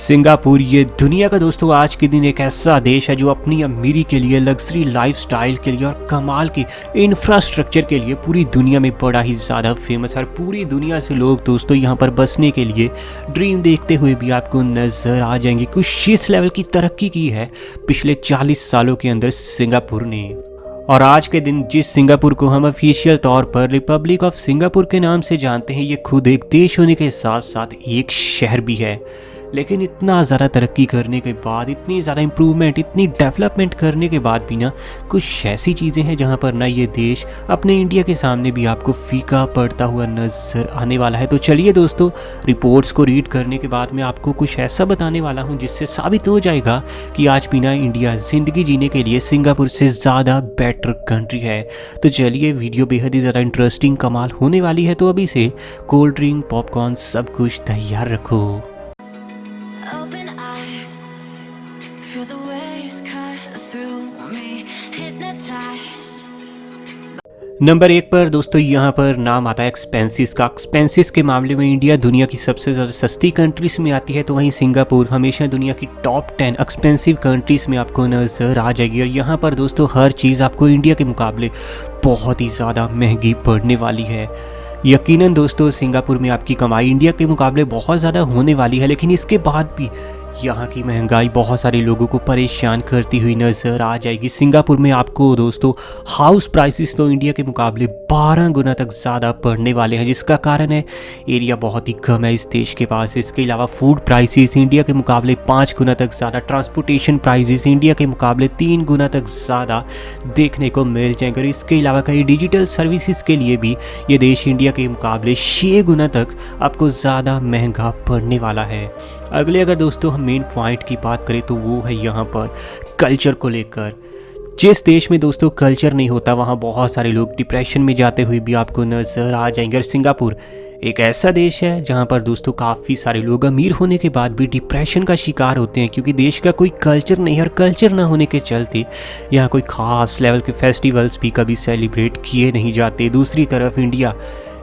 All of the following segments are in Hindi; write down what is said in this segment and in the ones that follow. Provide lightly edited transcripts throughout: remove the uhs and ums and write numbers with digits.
सिंगापुर ये दुनिया का दोस्तों आज के दिन एक ऐसा देश है जो अपनी अमीरी के लिए, लग्जरी लाइफस्टाइल के लिए और कमाल के इंफ्रास्ट्रक्चर के लिए पूरी दुनिया में बड़ा ही ज़्यादा फेमस है। और पूरी दुनिया से लोग दोस्तों यहाँ पर बसने के लिए ड्रीम देखते हुए भी आपको नज़र आ जाएंगे। कुछ इस लेवल की तरक्की की है पिछले 40 सालों के अंदर सिंगापुर ने। और आज के दिन जिस सिंगापुर को हम ऑफिशियल तौर पर रिपब्लिक ऑफ सिंगापुर के नाम से जानते हैं, ये खुद एक देश होने के साथ साथ एक शहर भी है। लेकिन इतना ज़्यादा तरक्की करने के बाद, इतनी ज़्यादा इम्प्रूवमेंट, इतनी डेवलपमेंट करने के बाद भी ना कुछ ऐसी चीज़ें हैं जहाँ पर ना ये देश अपने इंडिया के सामने भी आपको फीका पड़ता हुआ नज़र आने वाला है। तो चलिए दोस्तों, रिपोर्ट्स को रीड करने के बाद मैं आपको कुछ ऐसा बताने वाला हूँ जिससे साबित हो जाएगा कि आज भी ना इंडिया ज़िंदगी जीने के लिए सिंगापुर से ज़्यादा बेटर कंट्री है। तो चलिए, वीडियो बेहद ही ज़्यादा इंटरेस्टिंग कमाल होने वाली है। तो अभी से कोल्ड ड्रिंक, पॉपकॉर्न सब कुछ तैयार रखो। Open eye, feel the waves cut through me, hypnotized. Number 1 पर दोस्तों यहाँ पर नाम आता है एक्सपेंसिस का। एक्सपेंसिस के मामले में इंडिया दुनिया की सबसे ज़्यादा सस्ती कंट्रीज़ में आती है, तो वहीं सिंगापुर हमेशा दुनिया की टॉप 10 एक्सपेंसिव कंट्रीज़ में आपको नज़र आ जाएगी। और यहाँ पर दोस्तों हर चीज़ आपको इंडिया के मुकाबले बहुत ही ज़्यादा महंगी पड़ने वाली है। यकीनन दोस्तों सिंगापुर में आपकी कमाई इंडिया के मुकाबले बहुत ज़्यादा होने वाली है, लेकिन इसके बाद भी यहाँ की महंगाई बहुत सारे लोगों को परेशान करती हुई नज़र आ जाएगी। सिंगापुर में आपको दोस्तों हाउस प्राइसेस तो इंडिया के मुकाबले 12 गुना तक ज़्यादा पड़ने वाले हैं, जिसका कारण है एरिया बहुत ही कम है इस देश के पास। इसके अलावा फूड प्राइसेस इंडिया के मुकाबले 5 गुना तक ज़्यादा, ट्रांसपोर्टेशन प्राइसेस इंडिया के मुकाबले 3 गुना तक ज़्यादा देखने को मिल जाएंगे। और इसके अलावा कई डिजिटल सर्विसेज के लिए भी ये देश इंडिया के मुकाबले 6 गुना तक आपको ज़्यादा महंगा पड़ने वाला है। अगले अगर दोस्तों हम मेन पॉइंट की बात करें तो वो है यहाँ पर कल्चर को लेकर। जिस देश में दोस्तों कल्चर नहीं होता वहाँ बहुत सारे लोग डिप्रेशन में जाते हुए भी आपको नज़र आ जाएंगे। और सिंगापुर एक ऐसा देश है जहाँ पर दोस्तों काफ़ी सारे लोग अमीर होने के बाद भी डिप्रेशन का शिकार होते हैं, क्योंकि देश का कोई कल्चर नहीं है। और कल्चर ना होने के चलते यहाँ कोई ख़ास लेवल के फेस्टिवल्स भी कभी सेलिब्रेट किए नहीं जाते। दूसरी तरफ इंडिया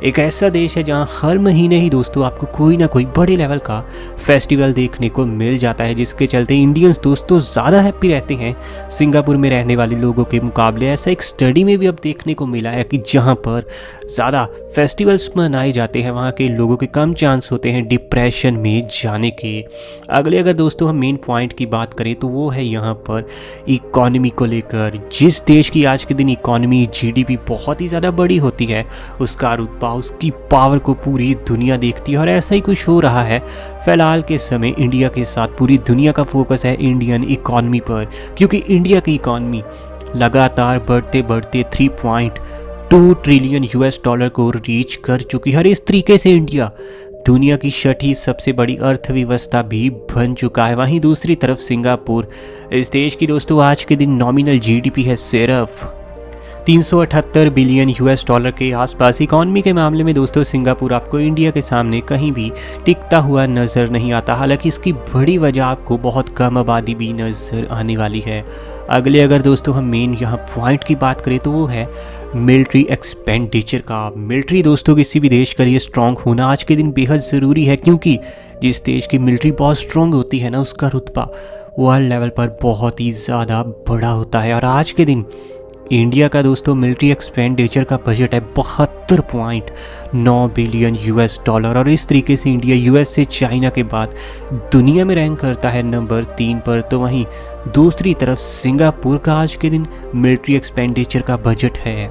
एक ऐसा देश है जहां हर महीने ही दोस्तों आपको कोई ना कोई बड़े लेवल का फेस्टिवल देखने को मिल जाता है, जिसके चलते इंडियंस दोस्तों ज़्यादा हैप्पी रहते हैं सिंगापुर में रहने वाले लोगों के मुकाबले। ऐसा एक स्टडी में भी अब देखने को मिला है कि जहां पर ज़्यादा फेस्टिवल्स मनाए जाते हैं वहां के लोगों के कम चांस होते हैं डिप्रेशन में जाने के। अगले अगर दोस्तों हम मेन पॉइंट की बात करें तो वो है यहाँ पर इकॉनमी को लेकर। जिस देश की आज के दिन इकॉनमी, GDP बहुत ही ज़्यादा बड़ी होती है, उसका रुतबा, उसकी पावर को पूरी दुनिया देखती है। और ऐसा ही कुछ हो रहा है फिलहाल के समय इंडिया के साथ। पूरी दुनिया का फोकस है इंडियन इकॉनमी पर, क्योंकि इंडिया की इकॉनमी लगातार बढ़ते बढ़ते 3.2 ट्रिलियन US डॉलर को रीच कर चुकी है। और इस तरीके से इंडिया दुनिया की 6ठी सबसे बड़ी अर्थव्यवस्था भी बन चुका है। वहीं दूसरी तरफ सिंगापुर, इस देश की दोस्तों आज के दिन नॉमिनल GDP है सिर्फ 378 बिलियन US डॉलर के आसपास। इकॉनमी के मामले में दोस्तों सिंगापुर आपको इंडिया के सामने कहीं भी टिकता हुआ नज़र नहीं आता। हालांकि इसकी बड़ी वजह आपको बहुत कम आबादी भी नज़र आने वाली है। अगले अगर दोस्तों हम मेन यहाँ पॉइंट की बात करें तो वो है मिलिट्री एक्सपेंडिचर का। मिलिट्री दोस्तों किसी भी देश के लिए स्ट्रॉन्ग होना आज के दिन बेहद ज़रूरी है, क्योंकि जिस देश की मिलिट्री बहुत स्ट्रॉन्ग होती है ना, उसका रुतबा वर्ल्ड लेवल पर बहुत ही ज़्यादा बड़ा होता है। और आज के दिन इंडिया का दोस्तों मिलिट्री एक्सपेंडिचर का बजट है 72.9 बिलियन US डॉलर। और इस तरीके से इंडिया US से चाइना के बाद दुनिया में रैंक करता है नंबर 3 पर। तो वहीं दूसरी तरफ सिंगापुर का आज के दिन मिलिट्री एक्सपेंडिचर का बजट है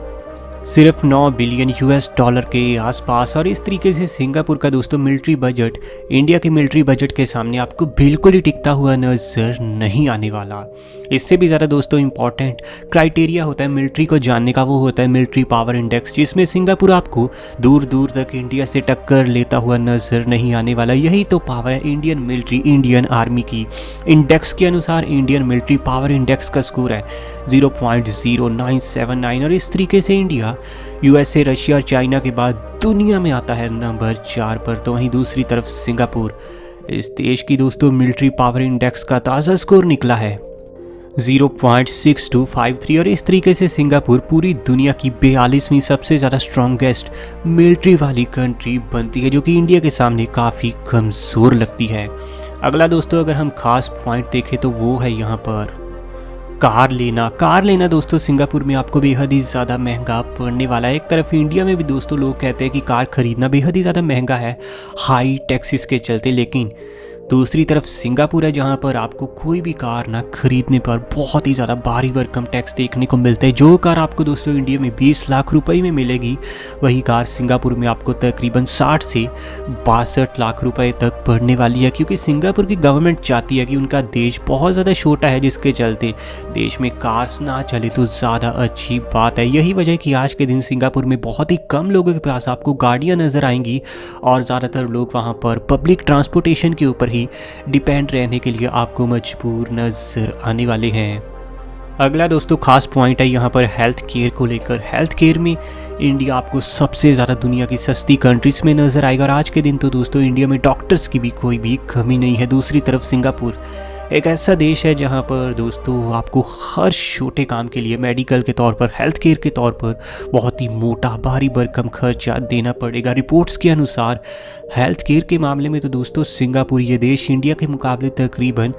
सिर्फ 9 बिलियन US डॉलर के आसपास। और इस तरीके से सिंगापुर का दोस्तों मिलिट्री बजट इंडिया के मिलिट्री बजट के सामने आपको बिल्कुल ही टिकता हुआ नज़र नहीं आने वाला। इससे भी ज़्यादा दोस्तों इंपॉर्टेंट क्राइटेरिया होता है मिलिट्री को जानने का, वो होता है मिलिट्री पावर इंडेक्स, जिसमें सिंगापुर आपको दूर दूर तक इंडिया से टक्कर लेता हुआ नज़र नहीं आने वाला। यही तो पावर है इंडियन मिलिट्री, इंडियन आर्मी की। इंडेक्स के अनुसार इंडियन मिलिट्री पावर इंडेक्स का स्कोर है 0.0979। और इस तरीके से इंडिया USA, रशिया और चाइना के बाद दुनिया में आता है नंबर 4 पर। तो वहीं दूसरी तरफ सिंगापुर, इस देश की दोस्तों मिलिट्री पावर इंडेक्स का ताज़ा स्कोर निकला है 0.6253। और इस तरीके से सिंगापुर पूरी दुनिया की 42वीं सबसे ज़्यादा स्ट्रॉन्गेस्ट मिलिट्री वाली कंट्री बनती है, जो कि इंडिया के सामने काफ़ी कमज़ोर लगती है। अगला दोस्तों अगर हम खास पॉइंट देखें तो वो है यहाँ पर कार लेना दोस्तों सिंगापुर में आपको बेहद ही ज़्यादा महंगा पड़ने वाला है। एक तरफ इंडिया में भी दोस्तों लोग कहते हैं कि कार खरीदना बेहद ही ज़्यादा महंगा है हाई टैक्सेस के चलते, लेकिन दूसरी तरफ सिंगापुर है जहां पर आपको कोई भी कार ना खरीदने पर बहुत ही ज़्यादा भारी भरकम टैक्स देखने को मिलता है। जो कार आपको दोस्तों इंडिया में 20 लाख रुपए में मिलेगी वही कार सिंगापुर में आपको तकरीबन 60 से 62 लाख रुपए तक पड़ने वाली है, क्योंकि सिंगापुर की गवर्नमेंट चाहती है कि उनका देश बहुत ज़्यादा छोटा है जिसके चलते देश में कार्स ना चले तो ज़्यादा अच्छी बात है। यही वजह कि आज के दिन सिंगापुर में बहुत ही कम लोगों के पास आपको गाड़ियाँ नज़र आएंगी और ज़्यादातर लोग वहाँ पर पब्लिक ट्रांसपोर्टेशन के ऊपर ही डिपेंड रहने के लिए आपको मजबूर नजर आने वाले हैं। अगला दोस्तों खास पॉइंट है यहाँ पर हेल्थ केयर को लेकर। हेल्थ केयर में इंडिया आपको सबसे ज़्यादा दुनिया की सस्ती कंट्रीज में नज़र आएगा और आज के दिन तो दोस्तों इंडिया में डॉक्टर्स की भी कोई भी कमी नहीं है। दूसरी तरफ सिंगापुर एक ऐसा देश है जहाँ पर दोस्तों आपको हर छोटे काम के लिए मेडिकल के तौर पर, हेल्थ केयर के तौर पर बहुत ही मोटा भारी भरकम खर्चा देना पड़ेगा। रिपोर्ट्स के अनुसार हेल्थ केयर के मामले में तो दोस्तों सिंगापुर ये देश इंडिया के मुकाबले तकरीबन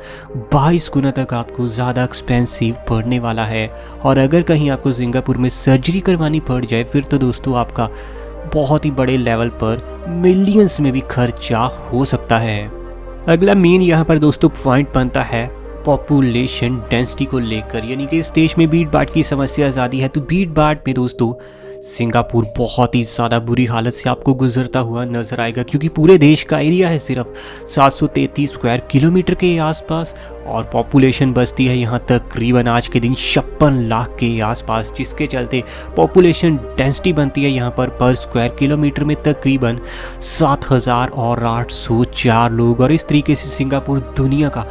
22 गुना तक आपको ज़्यादा एक्सपेंसिव पड़ने वाला है। और अगर कहीं आपको सिंगापुर में सर्जरी करवानी पड़ जाए फिर तो दोस्तों आपका बहुत ही बड़े लेवल पर मिलियंस में भी खर्चा हो सकता है। अगला मेन यहाँ पर दोस्तों पॉइंट बनता है पॉपुलेशन डेंसिटी को लेकर, यानी कि इस देश में भीड़ भाड़ की समस्या ज़्यादा है। तो भीड़ भाड़ में दोस्तों सिंगापुर बहुत ही ज़्यादा बुरी हालत से आपको गुजरता हुआ नज़र आएगा, क्योंकि पूरे देश का एरिया है सिर्फ 733 स्क्वायर किलोमीटर के आसपास और पॉपुलेशन बसती है यहाँ तकरीबन आज के दिन 56 लाख के आसपास, जिसके चलते पॉपुलेशन डेंसिटी बनती है यहाँ पर स्क्वायर किलोमीटर में तकरीबन 7,804 लोग। और इस तरीके से सिंगापुर दुनिया का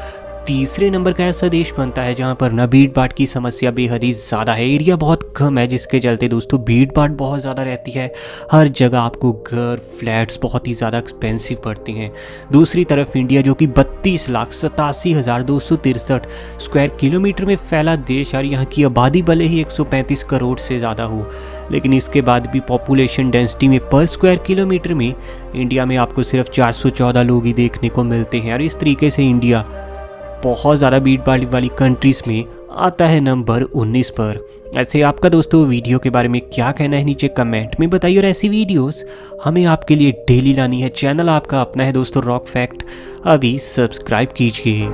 तीसरे नंबर का ऐसा देश बनता है जहां पर ना भीड़ भाड़ की समस्या बेहद ही ज़्यादा है। एरिया बहुत कम है जिसके चलते दोस्तों भीड़ भाड़ बहुत ज़्यादा रहती है। हर जगह आपको घर फ्लैट्स बहुत ही ज़्यादा एक्सपेंसिव पड़ते हैं। दूसरी तरफ इंडिया जो कि 32,87,263 स्क्वायर किलोमीटर में फैला देश और यहाँ की आबादी भले ही 135 करोड़ से ज़्यादा हो, लेकिन इसके बाद भी पॉपुलेशन डेंसिटी में पर स्क्वायर किलोमीटर में इंडिया में आपको सिर्फ 414 लोग ही देखने को मिलते हैं। और इस तरीके से इंडिया बहुत ज़्यादा भीड़ भाड़ वाली कंट्रीज़ में आता है नंबर 19 पर। ऐसे आपका दोस्तों वीडियो के बारे में क्या कहना है नीचे कमेंट में बताइए। और ऐसी वीडियोस हमें आपके लिए डेली लानी है। चैनल आपका अपना है दोस्तों रॉक फैक्ट, अभी सब्सक्राइब कीजिए।